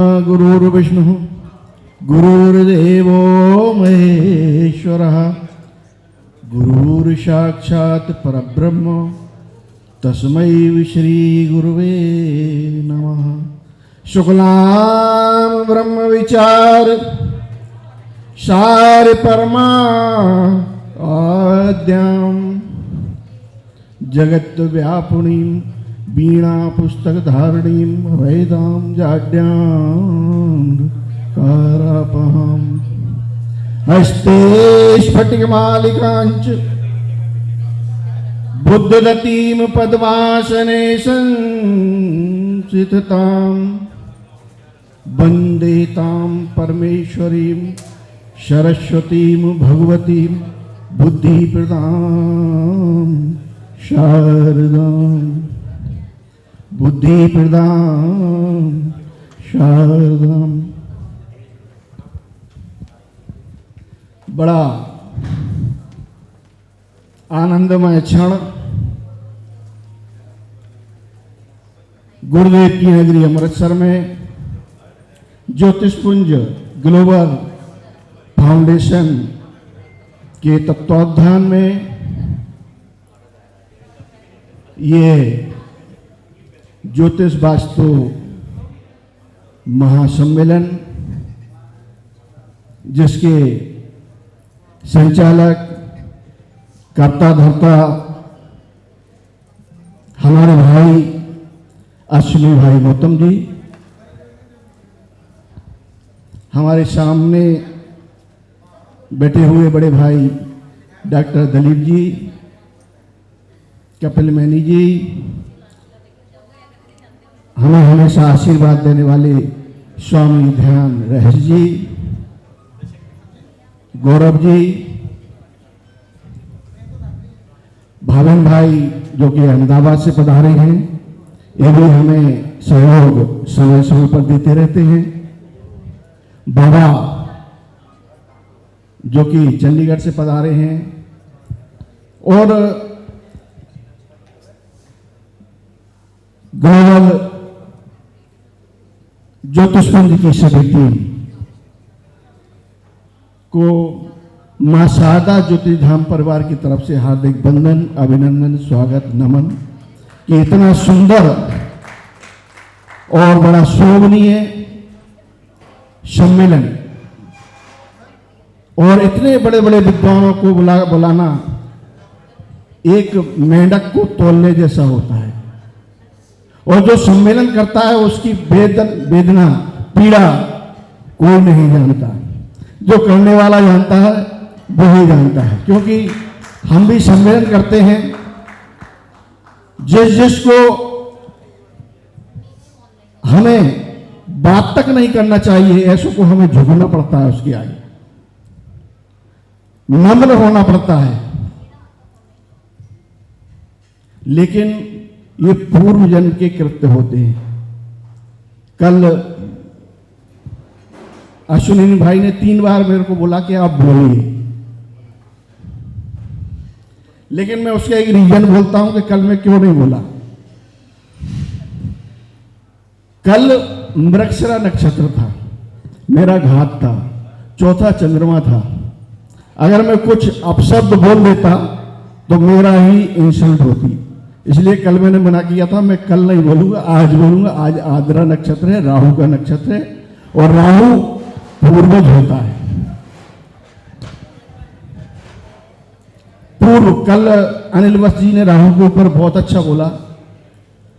गुरुर्विष्णु गुरुर्देवो महेश्वरः गुरुर्साक्षात् परब्रह्म तस्मै श्री गुरुवे नमः। शुक्लां ब्रह्म विचार सार परमा आद्यां जगत व्यापुणीं वीणा पुस्तक धारणीं वेदां जाड्यां कारापहं हस्ते स्फटिकमालिकाञ्च बुद्धदतीं पद्मासने संस्थितां वन्दे तां परमेश्वरीं सरस्वतीं भगवतीं बुद्धिप्रदां शारदां बुद्धिप्रदां शारदां। बड़ा आनंदमय क्षण गुरुदेव की नगरी अमृतसर में ज्योतिषपुंज ग्लोबल फाउंडेशन के तत्वावधान में ये ज्योतिष वास्तु महासम्मेलन जिसके संचालक कर्ता धर्ता हमारे भाई अश्विनी भाई गौतम जी, हमारे सामने बैठे हुए बड़े भाई डॉक्टर दलीप जी, कपिल मैनी जी, हमें हमेशा आशीर्वाद देने वाले स्वामी ध्यान रहेश जी, गौरव जी, भावन भाई जो कि अहमदाबाद से पधारे हैं, ये भी हमें सहयोग समय समय पर देते रहते हैं। बाबा जो कि चंडीगढ़ से पधारे हैं और ग्लोबल ज्योतिषपुंज की सभी टीम को मां शारदा ज्योतिधाम परिवार की तरफ से हार्दिक वंदन, अभिनंदन, स्वागत, नमन कि इतना सुंदर और बड़ा शोभनीय सम्मेलन और इतने बड़े बड़े विद्वानों को बुलाना एक मेंढक को तोलने जैसा होता है। और जो सम्मेलन करता है उसकी वेदना पीड़ा कोई नहीं जानता, जो करने वाला जानता है वो ही जानता है। क्योंकि हम भी सम्मेलन करते हैं, जिसको हमें बात तक नहीं करना चाहिए ऐसो को हमें झुकना पड़ता है, उसके आगे नम्र होना पड़ता है। लेकिन ये पूर्व जन्म के कृत्य होते हैं। कल अश्विनी भाई ने 3 बार मेरे को बोला कि आप बोलिए, लेकिन मैं उसका एक रीजन बोलता हूं कि कल मैं क्यों नहीं बोला। कल मृगशिरा नक्षत्र था, मेरा घात था, चौथा चंद्रमा था। अगर मैं कुछ अपशब्द बोल देता तो मेरा ही इंसल्ट होती, इसलिए कल मैंने मना किया था। मैं कल नहीं बोलूंगा, आज बोलूंगा। आज आद्रा नक्षत्र है, राहु का नक्षत्र है और राहु पूर्वज होता है। पूर्व कल अनिल वत्स जी ने राहु के ऊपर बहुत अच्छा बोला।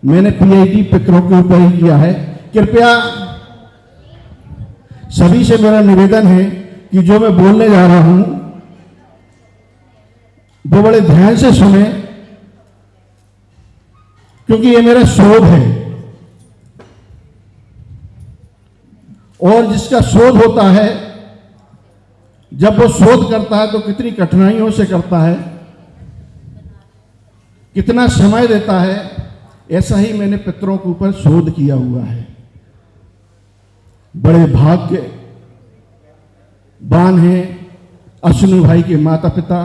मैंने पीएचडी पितरों के ऊपर ही किया है। कृपया सभी से मेरा निवेदन है कि जो मैं बोलने जा रहा हूं वो बड़े ध्यान से सुने, क्योंकि ये मेरा शोध है। और जिसका शोध होता है, जब वो शोध करता है तो कितनी कठिनाइयों से करता है, कितना समय देता है। ऐसा ही मैंने पितरों के ऊपर शोध किया हुआ है। बड़े भाग्यवान हैं अश्विनी भाई के माता पिता,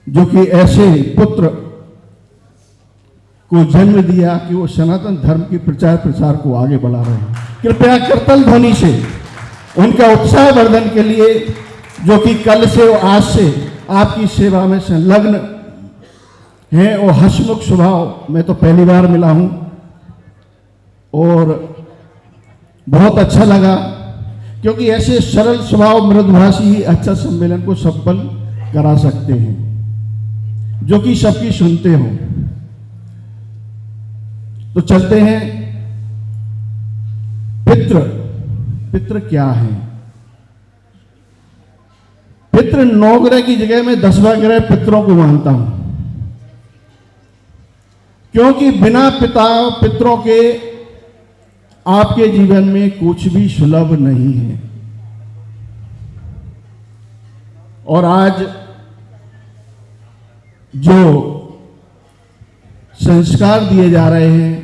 जो कि ऐसे पुत्र को जन्म दिया कि वो सनातन धर्म के प्रचार प्रसार को आगे बढ़ा रहे हैं। कृपया करतल ध्वनि से उनका उत्साह वर्धन के लिए, जो कि कल से और आज से आपकी सेवा में संलग्न हैं और हंसमुख स्वभाव, मैं तो पहली बार मिला हूं और बहुत अच्छा लगा, क्योंकि ऐसे सरल स्वभाव मृदुभाषी ही अच्छा सम्मेलन को सफल करा सकते हैं, जो कि सबकी सुनते हो। तो चलते हैं। पितृ क्या है? पितृ 9 ग्रह की जगह में 10वां ग्रह पितरों को मानता हूं, क्योंकि बिना पितरों के आपके जीवन में कुछ भी सुलभ नहीं है। और आज जो संस्कार दिए जा रहे हैं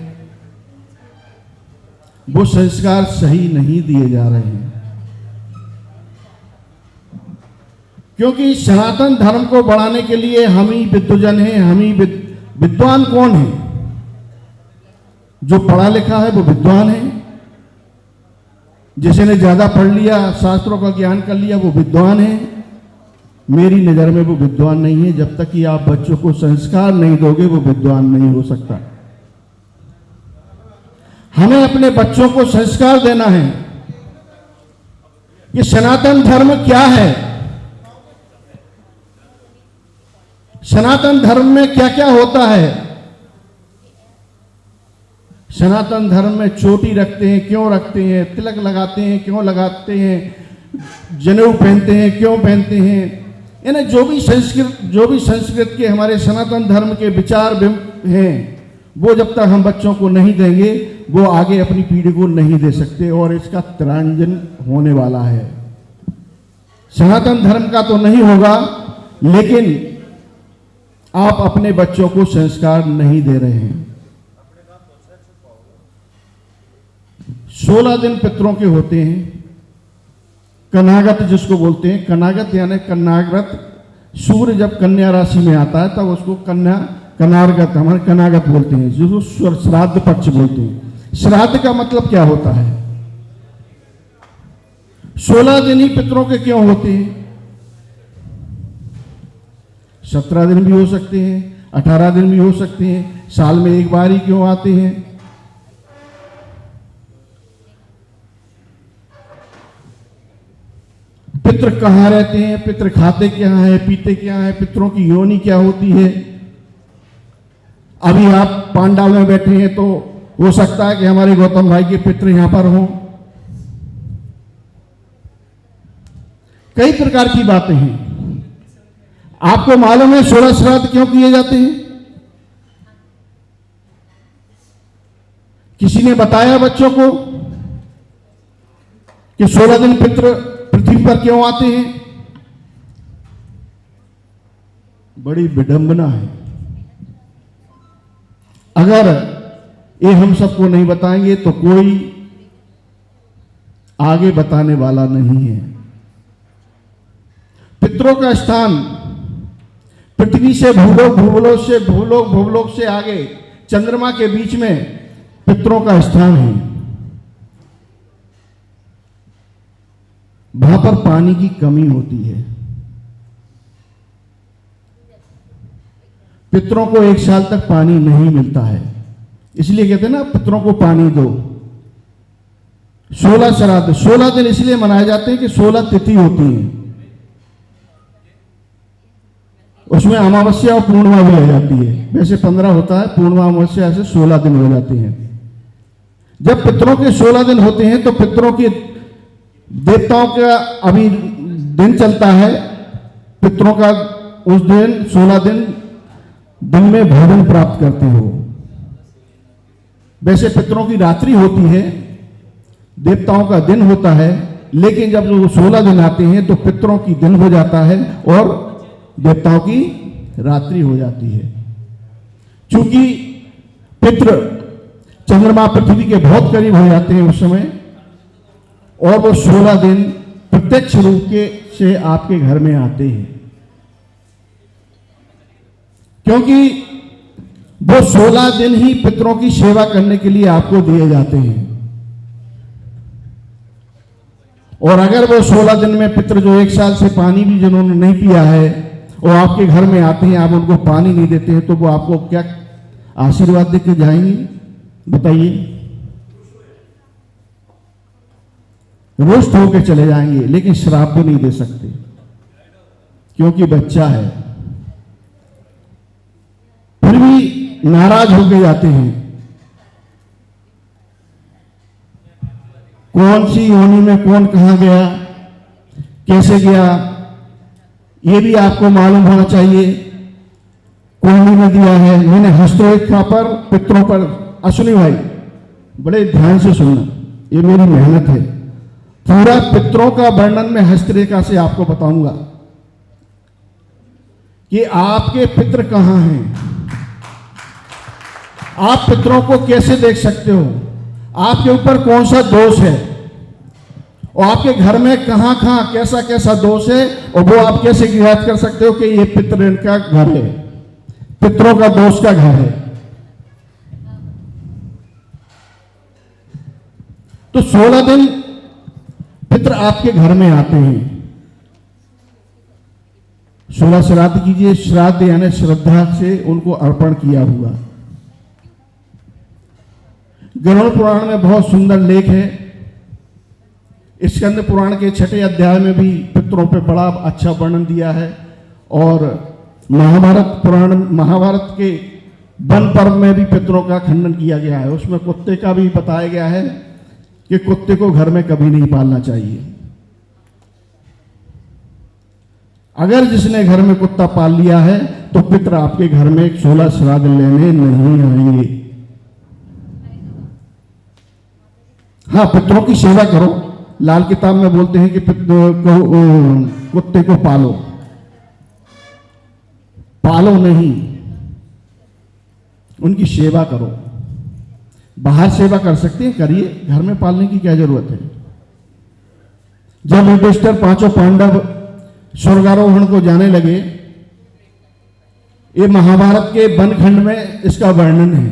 वो संस्कार सही नहीं दिए जा रहे हैं, क्योंकि सनातन धर्म को बढ़ाने के लिए हम ही विद्वजन हैं, हम ही विद्वान कौन है? जो पढ़ा लिखा है वो विद्वान है, जिसने ज्यादा पढ़ लिया, शास्त्रों का ज्ञान कर लिया, वो विद्वान है। मेरी नजर में वो विद्वान नहीं है। जब तक कि आप बच्चों को संस्कार नहीं दोगे वो विद्वान नहीं हो सकता। हमें अपने बच्चों को संस्कार देना है कि सनातन धर्म क्या है, सनातन धर्म में क्या क्या होता है। सनातन धर्म में चोटी रखते हैं, क्यों रखते हैं? तिलक लगाते हैं, क्यों लगाते हैं? जनेऊ पहनते हैं, क्यों पहनते हैं? यानी जो भी संस्कृत के हमारे सनातन धर्म के विचार हैं, वो जब तक हम बच्चों को नहीं देंगे वो आगे अपनी पीढ़ी को नहीं दे सकते, और इसका तिरंजन होने वाला है। सनातन धर्म का तो नहीं होगा, लेकिन आप अपने बच्चों को संस्कार नहीं दे रहे हैं। 16 दिन पितरों के होते हैं। कनागत जिसको बोलते हैं, कनागत यानी कन्नाग्रत, सूर्य जब कन्या राशि में आता है तब उसको कनार्गत, हमारे कनागत बोलते हैं, जिसको श्राद्ध पक्ष बोलते हैं। श्राद्ध का मतलब क्या होता है? 16 दिन ही पितरों के क्यों होते हैं? 17 दिन भी हो सकते हैं, 18 दिन भी हो सकते हैं, साल में एक बार ही क्यों आते हैं? पितृ कहाँ रहते हैं? पितृ खाते क्या है, पीते क्या है? पितरों की योनि क्या होती है? अभी आप पांडाल में बैठे हैं तो हो सकता है कि हमारे गौतम भाई के पितृ यहां पर हों। कई प्रकार की बातें हैं। आपको मालूम है 16 श्राद्ध क्यों किए जाते हैं? किसी ने बताया बच्चों को कि 16 दिन पितृ पृथ्वी पर क्यों आते हैं? बड़ी विडंबना है। अगर ये हम सबको नहीं बताएंगे तो कोई आगे बताने वाला नहीं है। पितरों का स्थान पृथ्वी से भूलोक, भूलोक से आगे चंद्रमा के बीच में पितरों का स्थान है। वहां पर पानी की कमी होती है। पितरों को 1 साल तक पानी नहीं मिलता है, इसलिए कहते हैं ना पितरों को पानी दो। 16 श्राद्ध, 16 दिन इसलिए मनाए जाते हैं कि 16 तिथि होती है, उसमें अमावस्या और पूर्णिमा भी आ जाती है। वैसे 15 होता है, पूर्णिमा अमावस्या से 16 दिन हो जाते हैं। जब पितरों के 16 दिन होते हैं तो पितरों के देवताओं का अभी दिन चलता है, पितरों का उस दिन 16 दिन में भोजन प्राप्त करते हो। वैसे पितरों की रात्रि होती है, देवताओं का दिन होता है, लेकिन जब वो 16 दिन आते हैं तो पितरों की दिन हो जाता है और देवताओं की रात्रि हो जाती है। चूंकि पितृ चंद्रमा पृथ्वी के बहुत करीब हो जाते हैं उस समय, और वो 16 दिन प्रत्यक्ष रूप से आपके घर में आते हैं, क्योंकि वो 16 दिन ही पितरों की सेवा करने के लिए आपको दिए जाते हैं। और अगर वो 16 दिन में पितृ जो 1 साल से पानी भी जिन्होंने नहीं पिया है और आपके घर में आते हैं, आप उनको पानी नहीं देते हैं, तो वो आपको क्या आशीर्वाद देके जाएंगे? बताइए। रुष्ट होकर चले जाएंगे, लेकिन श्राप भी नहीं दे सकते क्योंकि बच्चा है। फिर भी नाराज होकर जाते हैं। कौन सी योनि में कौन कहां गया, कैसे गया, ये भी आपको मालूम होना चाहिए। कुंडली में दिया है, मैंने हस्तरेखा पर पितरों पर, अश्विनी भाई बड़े ध्यान से सुनना, ये मेरी मेहनत है। पूरा पितरों का वर्णन मैं हस्तरेखा से आपको बताऊंगा कि आपके पितृ कहां हैं, आप पितरों को कैसे देख सकते हो, आपके ऊपर कौन सा दोष है और आपके घर में कहां कहां कैसा कैसा दोष है, और वो आप कैसे ज्ञात कर सकते हो कि ये पितृ का घर है, पितरों का दोष का घर है। तो 16 दिन पितृ आपके घर में आते हैं। 16 श्राद्ध कीजिए, श्राद्ध यानी श्रद्धा से उनको अर्पण किया हुआ। गरुड़ पुराण में बहुत सुंदर लेख है। स्कंद पुराण के 6 अध्याय में भी पितरों पे बड़ा अच्छा वर्णन दिया है, और महाभारत पुराण, महाभारत के वन पर्व में भी पितरों का खंडन किया गया है। उसमें कुत्ते का भी बताया गया है कि कुत्ते को घर में कभी नहीं पालना चाहिए। अगर जिसने घर में कुत्ता पाल लिया है तो पितर आपके घर में 16 श्राद्ध लेने नहीं आएंगे। हाँ, पितरों की सेवा करो। लाल किताब में बोलते हैं कि कुत्ते को पालो, पालो नहीं, उनकी सेवा करो। बाहर सेवा कर सकते हैं, करिए, घर में पालने की क्या जरूरत है। जब युधिष्ठिर 5 पांडव स्वर्गारोहण को जाने लगे, ये महाभारत के वन खंड में इसका वर्णन है।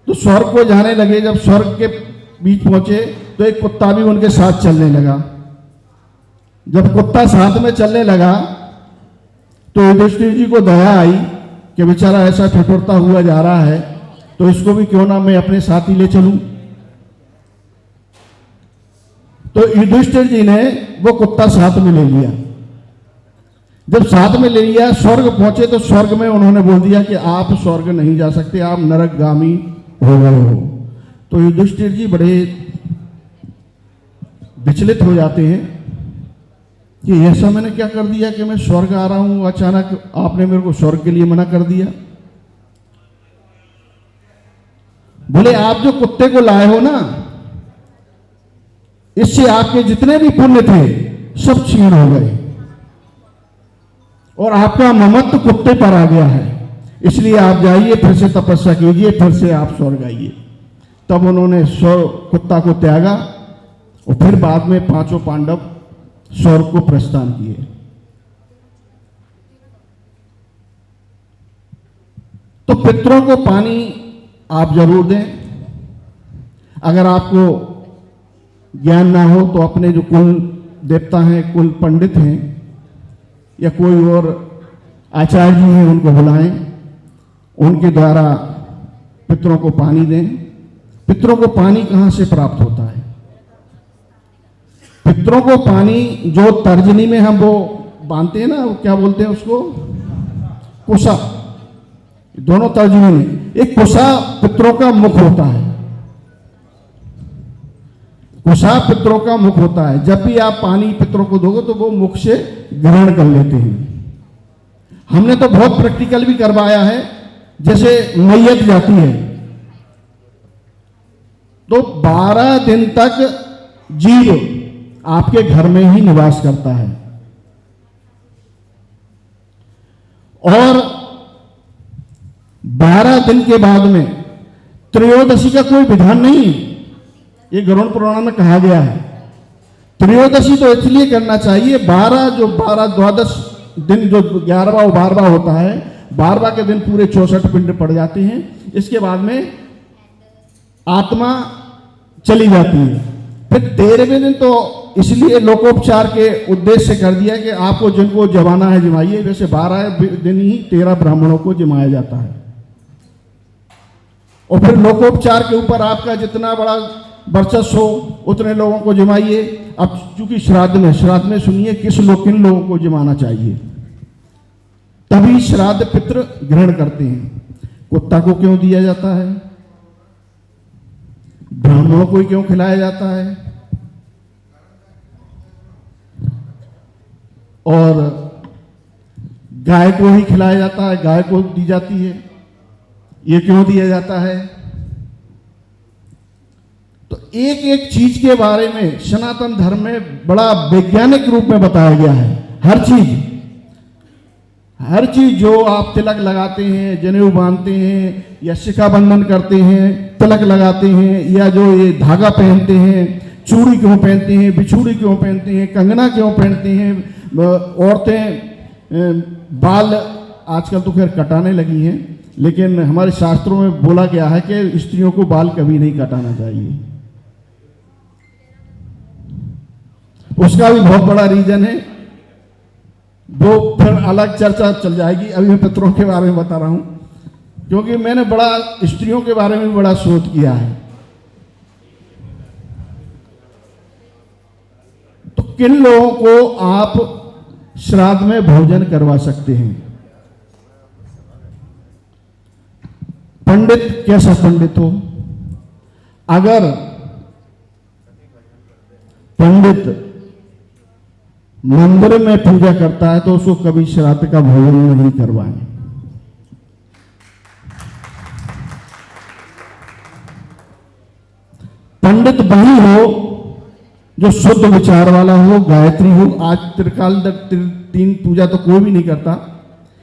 तो स्वर्ग को जाने लगे, जब स्वर्ग के बीच पहुंचे तो एक कुत्ता भी उनके साथ चलने लगा। जब कुत्ता साथ में चलने लगा तो युधिष्ठिर जी को दया आई कि बेचारा ऐसा ठिठुरता हुआ जा रहा है, तो इसको भी क्यों ना मैं अपने साथ ही ले चलूं। तो युधिष्ठिर जी ने वो कुत्ता साथ में ले लिया। जब साथ में ले लिया, स्वर्ग पहुंचे तो स्वर्ग में उन्होंने बोल दिया कि आप स्वर्ग नहीं जा सकते, आप नरकगामी हो गए हो। तो युधिष्ठिर जी बड़े विचलित हो जाते हैं कि ऐसा मैंने क्या कर दिया कि मैं स्वर्ग आ रहा हूं, अचानक आपने मेरे को स्वर्ग के लिए मना कर दिया। बोले आप जो कुत्ते को लाए हो ना, इससे आपके जितने भी पुण्य थे सब क्षीण हो गए और आपका ममत्व कुत्ते पर आ गया है, इसलिए आप जाइए, फिर से तपस्या कीजिए, फिर से आप स्वर्ग आइए। तब उन्होंने कुत्ता को त्यागा और फिर बाद में 5 पांडव स्वर्ग को प्रस्थान किए। तो पितरों को पानी आप जरूर दें। अगर आपको ज्ञान ना हो तो अपने जो कुल देवता हैं, कुल पंडित हैं या कोई और आचार्य जी हैं, उनको बुलाएं, उनके द्वारा पितरों को पानी दें। पितरों को पानी कहां से प्राप्त होता है? पितरों को पानी जो तर्जनी में हम वो बांधते हैं ना, वो क्या बोलते हैं उसको, कुसा, दोनों तर्जनी में एक कुसा पितरों का मुख होता है। कुसा पितरों का मुख होता है। जब भी आप पानी पितरों को दोगे तो वो मुख से ग्रहण कर लेते हैं। हमने तो बहुत प्रैक्टिकल भी करवाया है। जैसे मैयत जाती है तो 12 दिन तक जीव आपके घर में ही निवास करता है, और 12 दिन के बाद में त्रयोदशी का कोई विधान नहीं है। ये गरुड़ पुराण में कहा गया है। त्रयोदशी तो इसलिए करना चाहिए, 12 दिन जो 11वां और 12वां होता है, 12वां के दिन पूरे 64 पिंड पड़ जाते हैं। इसके बाद में आत्मा चली जाती है। फिर 13वें दिन तो इसलिए लोकोपचार के उद्देश्य से कर दिया कि आपको जिनको जमाना है जमाइए। वैसे 12 दिन ही 13 ब्राह्मणों को जमाया जाता है। और फिर लोकोपचार के ऊपर आपका जितना बड़ा वर्चस्व हो उतने लोगों को जमाइए। अब चूंकि श्राद्ध में सुनिए किन लोगों को जमाना चाहिए, तभी श्राद्ध पितृ ग्रहण करते हैं। कुत्ता को क्यों दिया जाता है, ब्राह्मणों को क्यों खिलाया जाता है, और गाय को ही खिलाया जाता है, गाय को दी जाती है, ये क्यों दिया जाता है? तो एक एक चीज के बारे में सनातन धर्म में बड़ा वैज्ञानिक रूप में बताया गया है। हर चीज जो आप तिलक लगाते हैं, जनेऊ बांधते हैं, या शिखा बंधन करते हैं, तिलक लगाते हैं, या जो ये धागा पहनते हैं, चूड़ी क्यों पहनते हैं, बिछूड़ी क्यों पहनते हैं, कंगना क्यों पहनते हैं, औरतें बाल आजकल तो खैर कटाने लगी हैं, लेकिन हमारे शास्त्रों में बोला गया है कि स्त्रियों को बाल कभी नहीं कटाना चाहिए। उसका भी बहुत बड़ा रीजन है, वो फिर अलग चर्चा चल जाएगी। अभी मैं पितरों के बारे में बता रहा हूं, क्योंकि मैंने बड़ा स्त्रियों के बारे में बड़ा शोध किया है। तो किन लोगों को आप श्राद्ध में भोजन करवा सकते हैं? पंडित, कैसा पंडित हो? अगर पंडित मंदिर में पूजा करता है तो उसको कभी श्राद्ध का भोजन नहीं करवाएं। पंडित वही हो जो शुद्ध विचार वाला हो, गायत्री हो। आज त्रिकाल 3 पूजा तो कोई भी नहीं करता,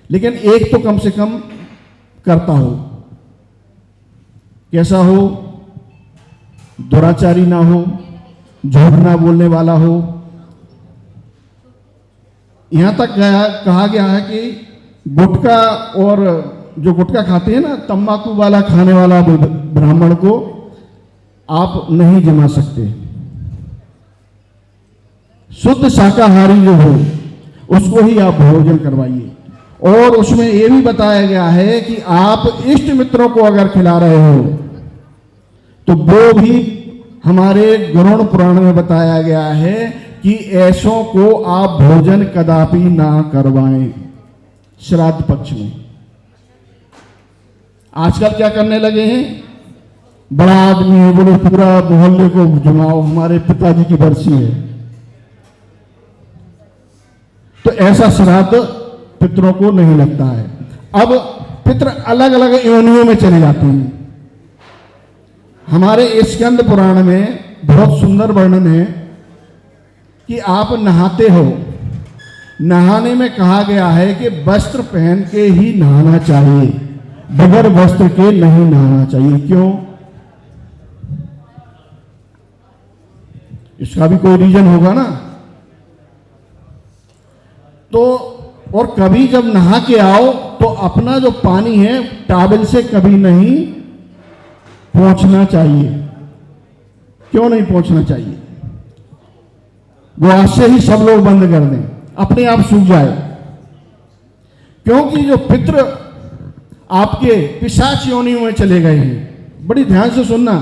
लेकिन एक तो कम से कम करता हो। कैसा हो? दुराचारी ना हो, झूठ ना बोलने वाला हो। यहां तक कहा गया है कि गुटखा, और जो गुटखा खाते हैं ना, तंबाकू वाला खाने वाला ब्राह्मण को आप नहीं जमा सकते। शुद्ध शाकाहारी जो हो उसको ही आप भोजन करवाइए। और उसमें यह भी बताया गया है कि आप इष्ट मित्रों को अगर खिला रहे हो तो वो भी हमारे गरुड़ पुराण में बताया गया है कि ऐसों को आप भोजन कदापि ना करवाएं श्राद्ध पक्ष में। आजकल क्या करने लगे हैं, बड़ा आदमी है, बोले पूरा मोहल्ले को जमाओ, हमारे पिताजी की बरसी है। तो ऐसा श्राद्ध पितरों को नहीं लगता है। अब पितर अलग अलग योनियों में चले जाते हैं। हमारे स्कंद पुराण में बहुत सुंदर वर्णन है कि आप नहाते हो, नहाने में कहा गया है कि वस्त्र पहन के ही नहाना चाहिए, बगैर वस्त्र के नहीं नहाना चाहिए। क्यों? इसका भी कोई रीजन होगा ना। तो और कभी जब नहा के आओ तो अपना जो पानी है टॉवल से कभी नहीं पोंछना चाहिए। क्यों नहीं पोंछना चाहिए? वो आज से ही सब लोग बंद कर दें, अपने आप सूख जाए। क्योंकि जो पितृ आपके पिशाच योनियों में चले गए हैं, बड़ी ध्यान से सुनना,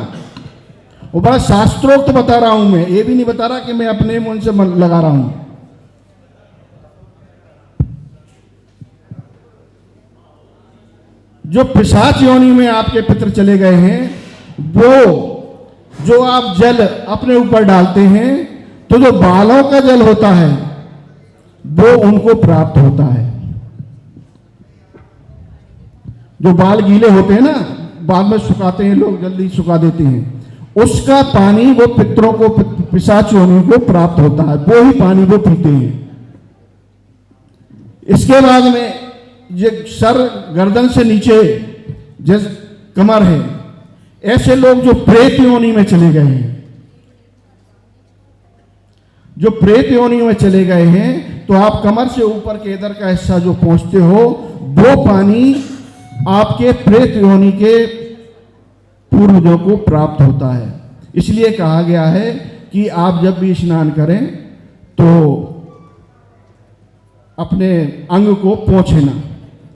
वो बड़ा शास्त्रोक्त बता रहा हूं मैं, ये भी नहीं बता रहा कि मैं अपने मन से लगा रहा हूं। जो पिशाच योनि में आपके पितृ चले गए हैं, वो जो आप जल अपने ऊपर डालते हैं तो जो बालों का जल होता है वो उनको प्राप्त होता है। जो बाल गीले होते हैं ना, बाद में सुखाते हैं लोग, जल्दी सुखा देते हैं, उसका पानी वो पितरों को, पिशाच योनि को प्राप्त होता है, वो ही पानी वो पीते हैं। इसके बाद में ये सर गर्दन से नीचे जैसे कमर है, ऐसे लोग जो प्रेत योनि में चले गए हैं, जो प्रेत योनि में चले गए हैं, तो आप कमर से ऊपर के इधर का हिस्सा जो पहुंचते हो, वो पानी आपके प्रेत योनि के पूर्वजों को प्राप्त होता है। इसलिए कहा गया है कि आप जब भी स्नान करें तो अपने अंग को पोंछे ना।